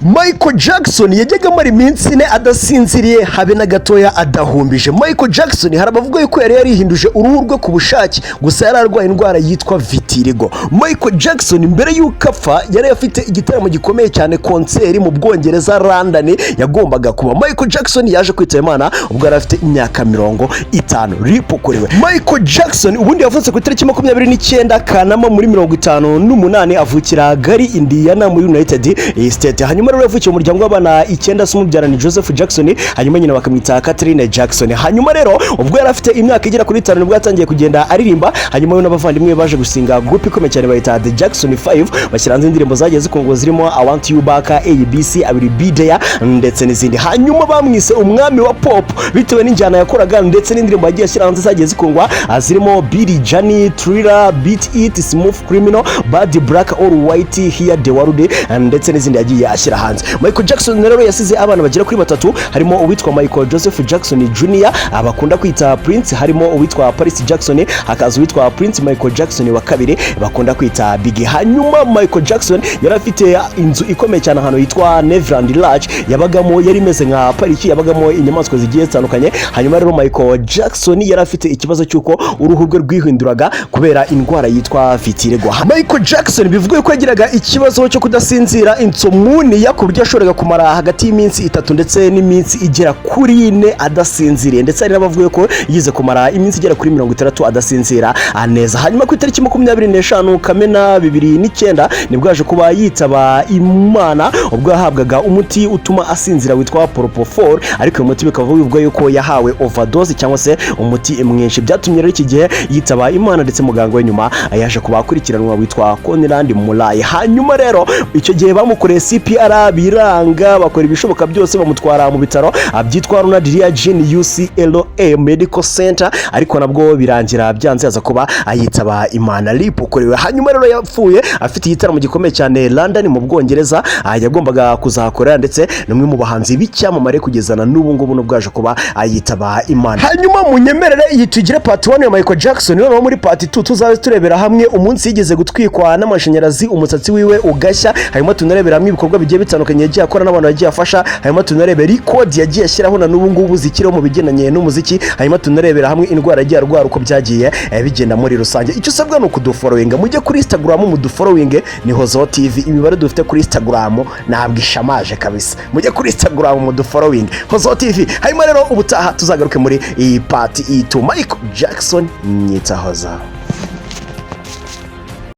Michael Jackson yajyaga amara iminsi ine adasinziriye habe na gatoya adahumbije. Michael Jackson hari abavuga yuko yari yarihinduje uruhu rwe ku bushake, gusa yari arwaye indwara yitwa vitiligo. Michael Jackson mbere y'uko apfa yari afite igitaramo gikomeye cyane, konseri mu Bwongereza London yagombaga kuba. Michael Jackson yaje kwitaba Imana ubwo yari afite imyaka 50 ripokorewe. Michael Jackson ubundi yavutse ku itariki 29 Kanama muri 58 avukira Gary, Indiana muri United States. Hanyuma rero yavukiye mu muryango w'abana 9 s'umubyarani Joseph Jackson, hanyuma nyina bakamwita Catherine Jackson. Hanyuma rero ubwo yari afite imyaka igera kuri 5 nibwo yatangiye kugenda aririmba, hanyuma we n'abavandimwe baje gusinga group ikomeye cyane bayita The Jackson 5, bashyiranze indirimbo zagiye zikungo zirimo I Want You Back, ABC, I Will Be There ndetse n'izindi. Hanyuma bamwise umwami wa pop bitewe n'injyana yakoraga ndetse n'indirimbo yagiye ashiranze zagiye zikungwa zirimo Billy Johnny, Thriller, Beat It, Smooth Criminal, Bad Black or White, Here the World ndetse n'izindi yagiye ashyira hanze. Michael Jackson rero yasize abana bagera kuri 3, harimo uwitwa Michael Joseph Jackson Jr. abakunda kwita Prince, harimo uwitwa Paris Jackson, hakaza uwitwa Prince Michael Jackson wa kabiri bakunda kwita Biggie. Hanyuma Michael Jackson yari afite inzu ikomeye cyane ahantu yitwa Neverland Lodge, yabagamo yari imeze nka pariki, yabagamo inyamaswa zigiye zitandukanye. Hanyuma rero Michael Jackson yari afite ikibazo cyuko uruhu rwe rwihinduraga kubera indwara yitwa vitiligo. Michael Jackson bivuga ko yagiraga ikibazo cyo kudasinzira insomnia, ku buryo ashoboraga kumara hagati y'iminsi 3 ndetse n'iminsi igera kuri 4 adasinziriye, ndetse ari nabavuga ko yize kumara iminsi igera kuri 30 adasinzira neza. Hanyuma ku itariki 25 Kamena 2009 nibwo yaje kuba yitaba Imana ubwo yahabwaga umuti utuma asinzira witwa Propofol, ariko uyu muti bikavuga yuko yahawe overdose cyangwa se umuti mwinshi. Byatumye rero iki gihe yitaba Imana, ndetse muganga we nyuma yaje kuba akurikiranwa witwa Conrad Murray. Hanyuma rero icyo gihe bamukoreye CPR biranga, bakora ibishoboka byose bamutwara mu bitaro byitwa Ronald Reagan UCLA Medical Center, ariko nabwo birangira byanze yaza kuba ayitaba Imana ripokorewe. Hanyuma rero yapfuye afite igitaramo gikomeye cyane London mu Bwongereza yagombaga kuzakorera, ndetse n'umwe mu bahanzi b'icyamamare kugezana n'ubu ngubu no bwaje kuba ayitaba Imana. Hanyuma munyemerere iyi tugire part 1 ya Michael Jackson, noneho muri part 2 tuzabe turebera hamwe umunsi yigeze gutwikwa n'amashanyarazi umusatsi wiwe ugashya, hanyuma tunarebera hamwe ibikorwa bigiye bitandukanye yagiye akora n'abantu yagiye afasha, hanyuma tunarebera record yagiye ashyiraho na n'ubu ngubu zikiriho mu bigendanye n'umuziki, hanyuma tunarebera hamwe indwara yagiye arwara uko byagiye bigenda muri rusange. Icyo usabwa ni ukudufollowinga, mujye kuri Instagram mudufollowinge, ni Hozo TV. Imibare dufite kuri Instagram ntabwo ishamaje kabisa, mujye kuri Instagram mudufollowinge Hozo TV. Hanyuma rero ubutaha tuzagaruke muri iyi part 2 Michael Jackson nyita Hozo.